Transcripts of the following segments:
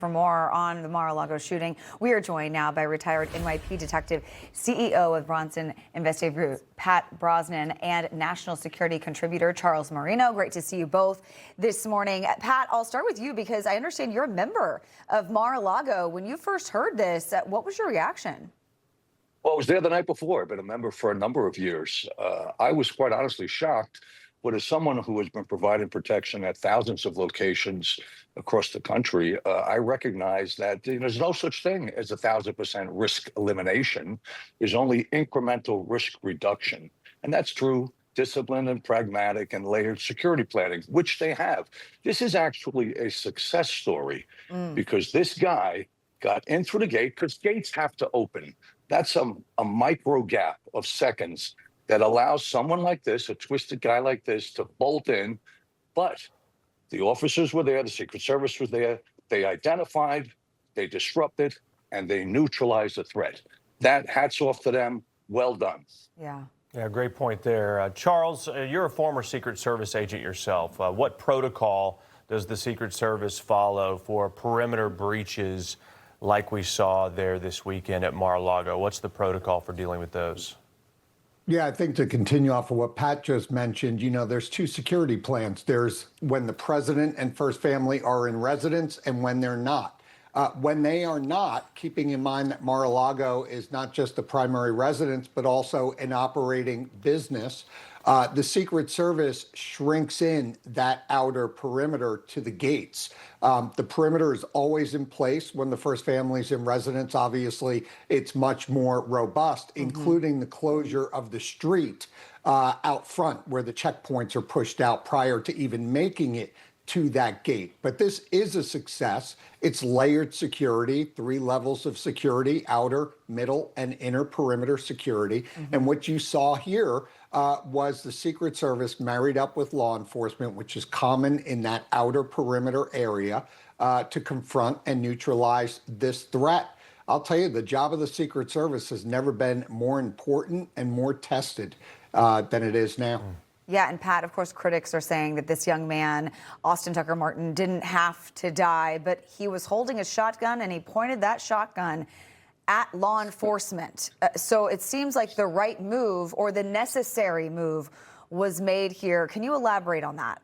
For more on the Mar-a-Lago shooting, we are joined now by retired NYPD detective, CEO of Brosnan Investigative Group, Pat Brosnan, and national security contributor Charles Marino. Great to see you both this morning. Pat, I'll start with you because I understand you're a member of Mar-a-Lago. When you first heard this, what was your reaction? Well, I was there the night before. I've been a member for a number of years. I was quite honestly shocked. But as someone who has been providing protection at thousands of locations across the country, I recognize that there's no such thing as 1,000% risk elimination. There's only incremental risk reduction. And that's through disciplined and pragmatic and layered security planning, which they have. This is actually a success story because this guy got in through the gate because gates have to open. That's a micro gap of seconds that allows someone like this, a twisted guy like this, to bolt in. But the officers were there, the Secret Service was there, they identified, they disrupted, and they neutralized the threat. That, hats off to them, well done. Yeah. Yeah, great point there. Charles, you're a former Secret Service agent yourself. What protocol does the Secret Service follow for perimeter breaches like we saw there this weekend at Mar-a-Lago? What's the protocol for dealing with those? Yeah, I think to continue off of what Pat just mentioned, there's two security plans. There's when the president and first family are in residence and when they're not. When they are not, keeping in mind that Mar-a-Lago is not just the primary residence, but also an operating business, the Secret Service shrinks in that outer perimeter to the gates. The perimeter is always in place when the first family's in residence. Obviously, it's much more robust, including the closure of the street out front where the checkpoints are pushed out prior to even making it to that gate. But this is a success. It's layered security, 3 levels of security: outer, middle, and inner perimeter security. And what you saw here was the Secret Service married up with law enforcement, which is common in that outer perimeter area, to confront and neutralize this threat. I'll tell you, the job of the Secret Service has never been more important and more tested than it is now. Yeah, and Pat, of course, critics are saying that this young man, Austin Tucker Martin, didn't have to die, but he was holding a shotgun and he pointed that shotgun at law enforcement. So it seems like the right move or the necessary move was made here. Can you elaborate on that?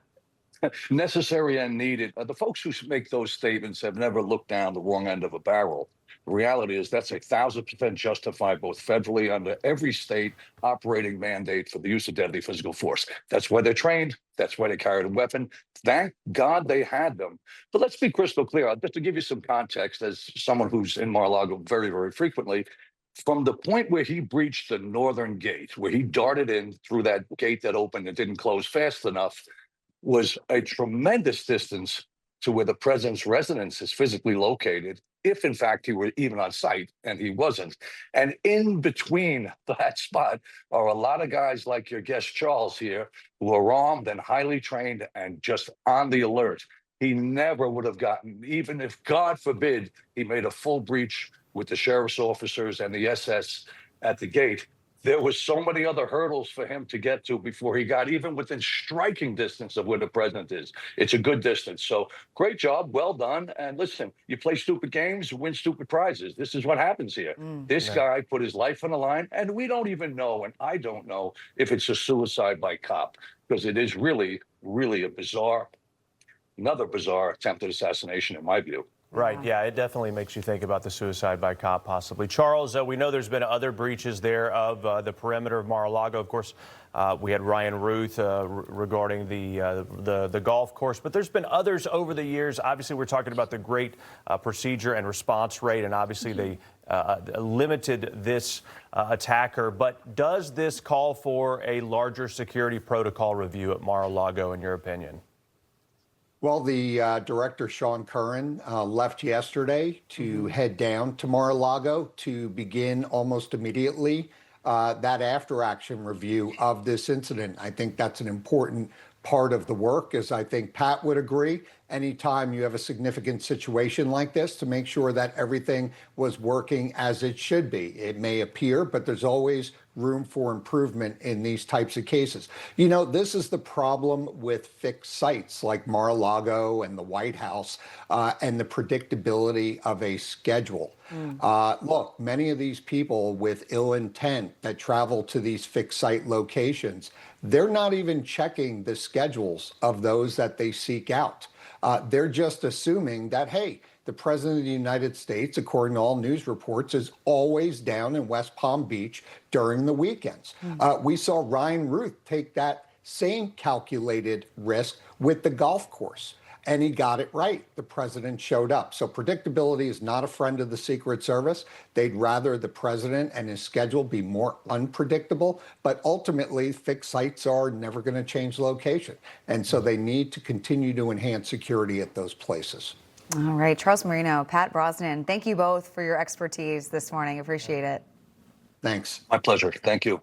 Necessary and needed. The folks who make those statements have never looked down the wrong end of a barrel. The reality is that's 1,000% justified, both federally under every state operating mandate for the use of deadly physical force. That's why they're trained. That's why they carried a weapon. Thank God they had them. But let's be crystal clear. Just to give you some context, as someone who's in Mar-a-Lago very, very frequently, from the point where he breached the northern gate, where he darted in through that gate that opened and didn't close fast enough, was a tremendous distance to where the president's residence is physically located, if in fact he were even on site, and he wasn't. And in between that spot are a lot of guys like your guest Charles here, who are armed and highly trained and just on the alert. He never would have gotten, even if, God forbid, he made a full breach with the sheriff's officers and the SS at the gate. There was so many other hurdles for him to get to before he got even within striking distance of where the president is. It's a good distance. So great job. Well done. And listen, you play stupid games, you win stupid prizes. This is what happens here. This guy put his life on the line, and we don't even know, and I don't know if it's a suicide by cop, because it is really, really another bizarre attempted assassination in my view. Right, yeah, it definitely makes you think about the suicide by cop, possibly. Charles, we know there's been other breaches there of the perimeter of Mar-a-Lago. Of course, we had Ryan Ruth regarding the golf course, but there's been others over the years. Obviously, we're talking about the great procedure and response rate, and obviously they limited this attacker. But does this call for a larger security protocol review at Mar-a-Lago, in your opinion? Well, the director, Sean Curran, left yesterday to head down to Mar-a-Lago to begin almost immediately that after-action review of this incident. I think that's an important part of the work, as I think Pat would agree, anytime you have a significant situation like this to make sure that everything was working as it should be. It may appear, but there's always room for improvement in these types of cases. You know, this is the problem with fixed sites like Mar-a-Lago and the White House and the predictability of a schedule. Look, many of these people with ill intent that travel to these fixed site locations, they're not even checking the schedules of those that they seek out. They're just assuming that, hey, the President of the United States, according to all news reports, is always down in West Palm Beach during the weekends. We saw Ryan Ruth take that same calculated risk with the golf course, and he got it right. The president showed up. So predictability is not a friend of the Secret Service. They'd rather the president and his schedule be more unpredictable, but ultimately fixed sites are never going to change location. And so they need to continue to enhance security at those places. All right, Charles Marino, Pat Brosnan, thank you both for your expertise this morning. Appreciate it. Thanks. My pleasure. Thank you.